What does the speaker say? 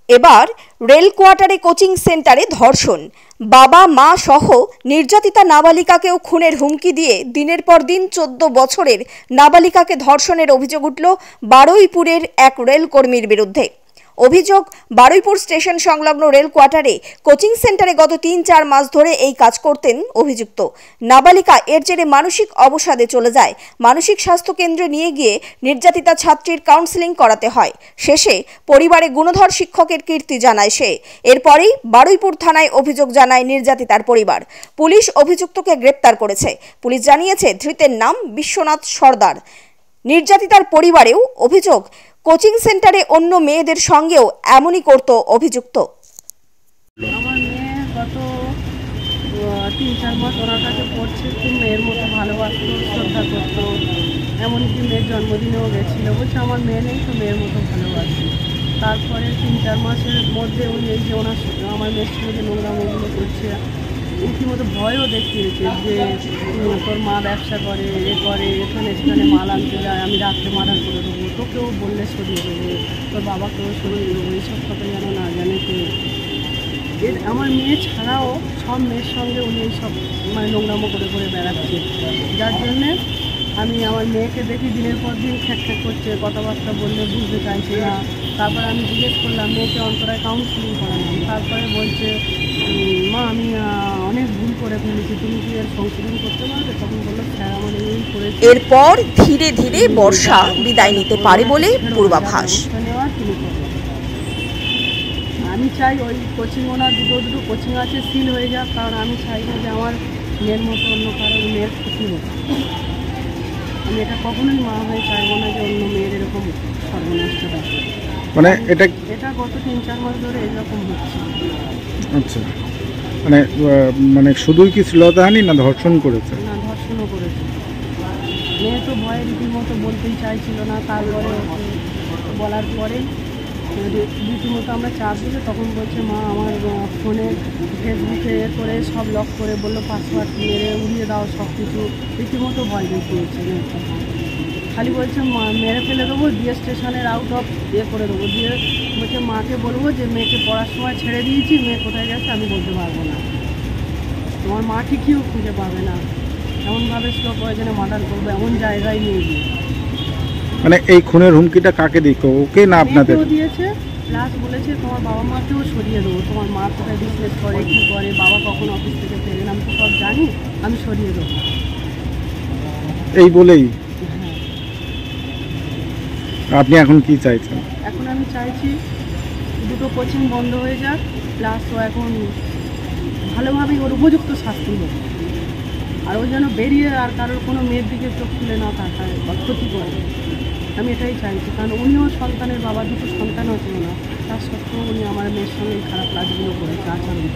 এবার রেল কোয়ার্টারে কোচিং সেন্টারে ধর্ষণ, বাবা মা সহ নির্যাতিতা নাবালিকাকেও খুনের হুমকি দিয়ে দিনের পর দিন 14 বছরের নাবালিকাকে ধর্ষণের অভিযোগ উঠল বারুইপুরের এক রেল কর্মীর বিরুদ্ধে। অভিযোগ, বারুইপুর স্টেশন সংলগ্ন রেল কোয়ার্টারে কোচিং সেন্টারে গত 3-4 মাস ধরে এই কাজ করতেন অভিযুক্ত। নাবালিকা এর জেরে মানসিক অবসাদে চলে যায়। মানসিক স্বাস্থ্য কেন্দ্রে নিয়ে গিয়ে নির্যাতিতা ছাত্রীর কাউন্সেলিং করাতে হয়। শেষে পরিবারে গুণধর শিক্ষকের কীর্তি জানায় সে। এরপরেই বারুইপুর থানায় অভিযোগ জানায় নির্যাতিতার পরিবার। পুলিশ অভিযুক্তকে গ্রেপ্তার করেছে। পুলিশ জানিয়েছে ধৃতের নাম বিশ্বনাথ সর্দার। নির্যাতিতার পরিবারেও অভিযোগ, কোচিং সেন্টারে অন্য মেয়েদের সঙ্গেও এমনই করত অভিযুক্ত। আমার মেয়ে গত 3-4 মাস ওনার কাছে পড়ছে, খুব মেয়ের মতো ভালোবাসতো, শ্রদ্ধা করতো, এমনকি মেয়ের জন্মদিনেও গেছিলো, বলছে আমার মেয়ে নেই তো মেয়ের মতো ভালোবাসি। তারপরে 3-4 মাসের মধ্যে উনি এই যে আমার মেয়ের সঙ্গে যে নোংরামোগুলো করছে, রীতিমতো ভয়ও দেখিয়েছে যে তোর মা ব্যবসা করে, এখানে সেখানে মাল আনতে যায়, আমি রাত্রে মার্ডার করে দেবো, তোকেও বললে সরিয়ে দেবো, তোর বাবাকেও সরিয়ে দেবো, এইসব কথা যেন না জানে কেউ। আমার মেয়ে ছাড়াও সব মেয়ের সঙ্গে উনি এইসব নোংরামো করে বেড়াচ্ছে, যার জন্যে আমি আমার মেয়েকে দেখি দিনের পর দিন খ্যাক করছে, কথাবার্তা বললে বুঝতে চাইছে না। তারপরে আমি জিজ্ঞেস করলাম, মেয়েকে অন্তরায় কাউন্সিলিং করালাম, তারপরে বলছে মা আমি অনেক ভুল করে ফেলেছি, তুমি কি এর সংশোধন করতে পারবে? তখন বললো স্যার আমার এই করেছে। এরপর ধীরে ধীরে বর্ষা বিদায় নিতে পারে বলে পূর্বাভাস। আমি চাই ওই কোচিং, ওনার দুটো কোচিং আছে, সিল হয়ে যাক, কারণ আমি চাই না যে আমার মেয়ের মতো অন্য কারোর মেয়ের ক্ষতি হোক। আমি এটা কখনোই মা হয়ে চাইবো না যে অন্য মেয়ের এরকম সর্বনষ্ট থাকে। মানে এটা গত 3-4 মাস ধরে এরকম হচ্ছে। আচ্ছা, মানে শুধুই কি শ্লীলতাহানি না ধর্ষণ করেছে? না, ধর্ষণও করেছে। মেয়ে তো ভয়ে রীতিমতো বলতেই চাইছিল না, তারপরে বলার পরেই রীতিমতো আমরা চাপ দিলে তখন বলছে মা আমার ফোনে ফেসবুকে করে সব লক করে বললো পাসওয়ার্ড মেরে উড়িয়ে দাও সব কিছু, রীতিমতো ভয় দেখিয়েছে। খালি বলছে মেরে ফেলে দেবো, দিয়ে স্টেশনের আউট অফ করে দেবো, দিয়ে বলছে মাকে বলবো যে মেয়েকে পড়ার সময় ছেড়ে দিয়েছি, মেয়ে কোথায় গেছে আমি বলতে পারবো না, তোমার মা ঠিকইও খুঁজে পাবে না, এমনভাবে স্লো প্রয়োজনে মার্ডার করবো, এমন জায়গায় নিয়ে গিয়ে। মানে এই খুনের হুমকিটা কাকে দিতো, ওকে না আপনাদের? দিয়েছে, প্লাস বলেছে তোমার বাবা মাকেও সরিয়ে দেবো, তোমার মা কোথায় বিজনেস করে, কী করে, বাবা কখন অফিস থেকে ফেরেন আমি তো সব জানি, আমি সরিয়ে দেবো এই বলেই। আপনি এখন কি চাইছেন? এখন আমি চাইছি দুটো কোচিং বন্ধ হয়ে যাক, প্লাস ও এখন ভালোভাবেই ওর উপযুক্ত শাস্তি হোক, আর ও যেন বেরিয়ে আর কারোর কোনো মেয়ের দিকে চোখ খুলে না তাকায় বা ক্ষতি করে। আমি এটাই চাইছি, কারণ উনিও সন্তানের বাবা, দুটো সন্তানও ছিল না, তার সত্ত্বেও উনি আমার মেয়ের সঙ্গে খারাপ কাজগুলো করেছে, আচরণ।